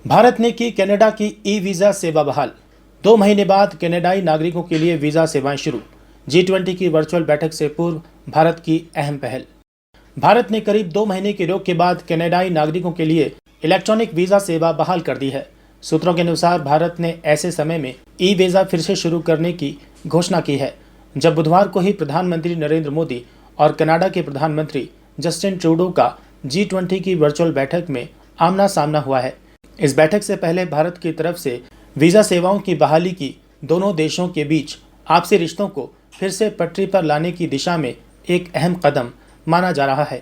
भारत ने की कनाडा की ई वीज़ा सेवा बहाल। 2 महीने बाद कनाडाई नागरिकों के लिए वीज़ा सेवाएं शुरू। G20 की वर्चुअल बैठक से पूर्व भारत की अहम पहल। भारत ने करीब 2 महीने की रोक के बाद कनाडाई नागरिकों के लिए इलेक्ट्रॉनिक वीज़ा सेवा बहाल कर दी है। सूत्रों के अनुसार भारत ने ऐसे समय में ई वीज़ा फिर से शुरू करने की घोषणा की है, जब बुधवार को ही प्रधानमंत्री नरेंद्र मोदी और कनाडा के प्रधानमंत्री जस्टिन ट्रूडो का G20 की वर्चुअल बैठक में आमना सामना हुआ है। इस बैठक से पहले भारत की तरफ से वीज़ा सेवाओं की बहाली की दोनों देशों के बीच आपसी रिश्तों को फिर से पटरी पर लाने की दिशा में एक अहम कदम माना जा रहा है।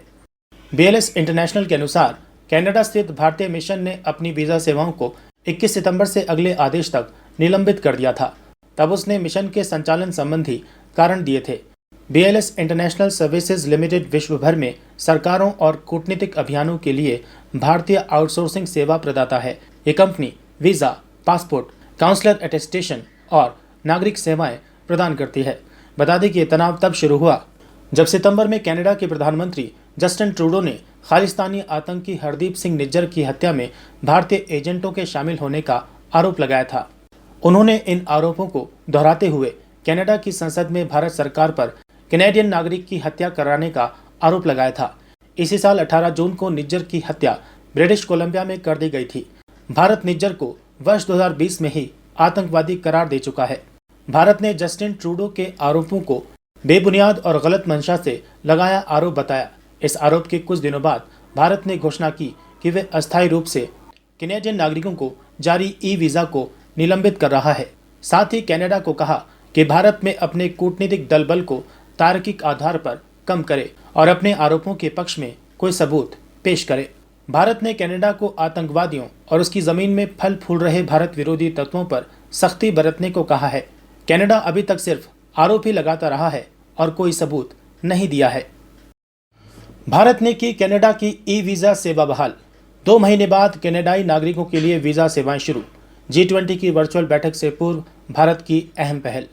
BLS इंटरनेशनल के अनुसार कनाडा स्थित भारतीय मिशन ने अपनी वीज़ा सेवाओं को 21 सितंबर से अगले आदेश तक निलंबित कर दिया था। तब उसने मिशन के संचालन संबंधी कारण दिए थे। BLS इंटरनेशनल सर्विसेज लिमिटेड विश्व भर में सरकारों और कूटनीतिक अभियानों के लिए भारतीय आउटसोर्सिंग सेवा प्रदाता है। ये company visa, passport, consular attestation और नागरिक सेवाएं प्रदान करती है। बता दें कि ये तनाव तब शुरू हुआ जब सितंबर में कनाडा के प्रधानमंत्री जस्टिन ट्रूडो ने खालिस्तानी आतंकी हरदीप सिंह निज्जर की हत्या में भारतीय एजेंटों के शामिल होने का आरोप लगाया था। उन्होंने इन आरोपों को दोहराते हुए कनाडा की संसद में भारत सरकार पर कैनेडियन नागरिक की हत्या कराने का आरोप लगाया था। इसी साल 18 जून को निज्जर की हत्या ब्रिटिश कोलंबिया में कर दी गई थी। भारत निज्जर को वर्ष 2020 में ही आतंकवादी करार दे चुका है। भारत ने जस्टिन ट्रूडो के आरोपों को बेबुनियाद और गलत मंशा से लगाया आरोप बताया। इस आरोप के कुछ दिनों बाद भारत ने घोषणा की कि वे अस्थायी रूप से कैनेडियन नागरिकों को जारी ई वीज़ा को निलंबित कर रहा है। साथ ही कनाडा को कहा कि भारत में अपने कूटनीतिक दल बल को तार्किक आधार पर कम करे और अपने आरोपों के पक्ष में कोई सबूत पेश करे। भारत ने कनाडा को आतंकवादियों और उसकी जमीन में फल फूल रहे भारत विरोधी तत्वों पर सख्ती बरतने को कहा है। कनाडा अभी तक सिर्फ आरोप ही लगाता रहा है और कोई सबूत नहीं दिया है। भारत ने की कनाडा की ई वीज़ा सेवा बहाल। 2 महीने बाद कनाडाई नागरिकों के लिए वीज़ा सेवाएं शुरू। G20 की वर्चुअल बैठक से पूर्व भारत की अहम पहल।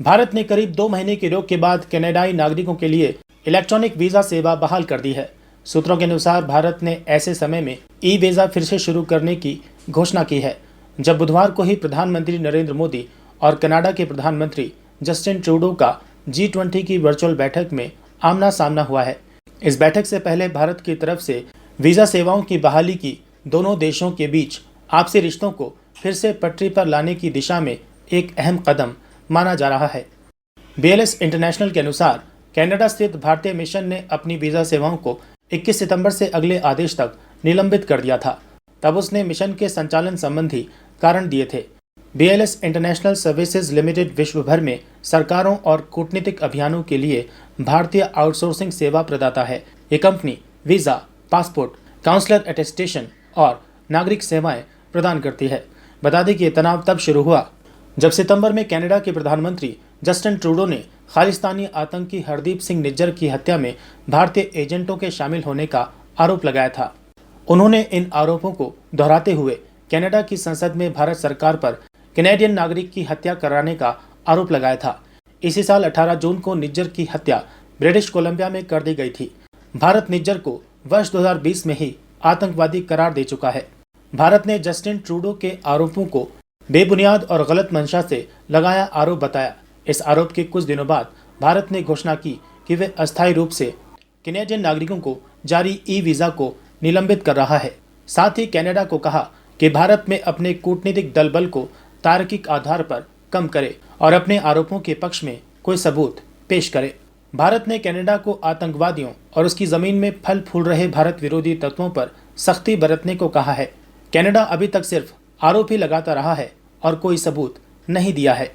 भारत ने करीब 2 महीने की रोक के बाद कनाडाई नागरिकों के लिए इलेक्ट्रॉनिक वीज़ा सेवा बहाल कर दी है। सूत्रों के अनुसार भारत ने ऐसे समय में ई वीज़ा फिर से शुरू करने की घोषणा की है, जब बुधवार को ही प्रधानमंत्री नरेंद्र मोदी और कनाडा के प्रधानमंत्री जस्टिन ट्रूडो का G20 की वर्चुअल बैठक में आमना सामना हुआ है। इस बैठक से पहले भारत की तरफ से वीज़ा सेवाओं की बहाली की दोनों देशों के बीच आपसी रिश्तों को फिर से पटरी पर लाने की दिशा में एक अहम कदम माना जा रहा है। BLS इंटरनेशनल के अनुसार कनाडा स्थित भारतीय मिशन ने अपनी वीज़ा सेवाओं को 21 सितंबर से अगले आदेश तक निलंबित कर दिया था। तब उसने मिशन के संचालन संबंधी कारण दिए थे। BLS इंटरनेशनल सर्विसेज लिमिटेड विश्व भर में सरकारों और कूटनीतिक अभियानों के लिए भारतीय आउटसोर्सिंग सेवा प्रदाता है। ये company visa, passport, consular attestation और नागरिक सेवाएं प्रदान करती है। बता दें कि ये तनाव तब शुरू हुआ जब सितंबर में कनाडा के प्रधानमंत्री जस्टिन ट्रूडो ने खालिस्तानी आतंकी हरदीप सिंह निज्जर की हत्या में भारतीय एजेंटों के शामिल होने का आरोप लगाया था। उन्होंने इन आरोपों को दोहराते हुए कनाडा की संसद में भारत सरकार पर कैनेडियन नागरिक की हत्या कराने का आरोप लगाया था। इसी साल 18 जून को निज्जर की हत्या ब्रिटिश कोलंबिया में कर दी गई थी। भारत निज्जर को वर्ष 2020 में ही आतंकवादी करार दे चुका है। भारत ने जस्टिन ट्रूडो के आरोपों को बेबुनियाद और गलत मंशा से लगाया आरोप बताया। इस आरोप के कुछ दिनों बाद भारत ने घोषणा की कि वे अस्थायी रूप से कैनेडियन नागरिकों को जारी ई वीज़ा को निलंबित कर रहा है। साथ ही कनाडा को कहा कि भारत में अपने कूटनीतिक दल बल को तार्किक आधार पर कम करे और अपने आरोपों के पक्ष में कोई सबूत पेश करे। भारत ने कनाडा को आतंकवादियों और उसकी जमीन में फल फूल रहे भारत विरोधी तत्वों पर सख्ती बरतने को कहा है। कनाडा अभी तक सिर्फ आरोप ही लगाता रहा है और कोई सबूत नहीं दिया है।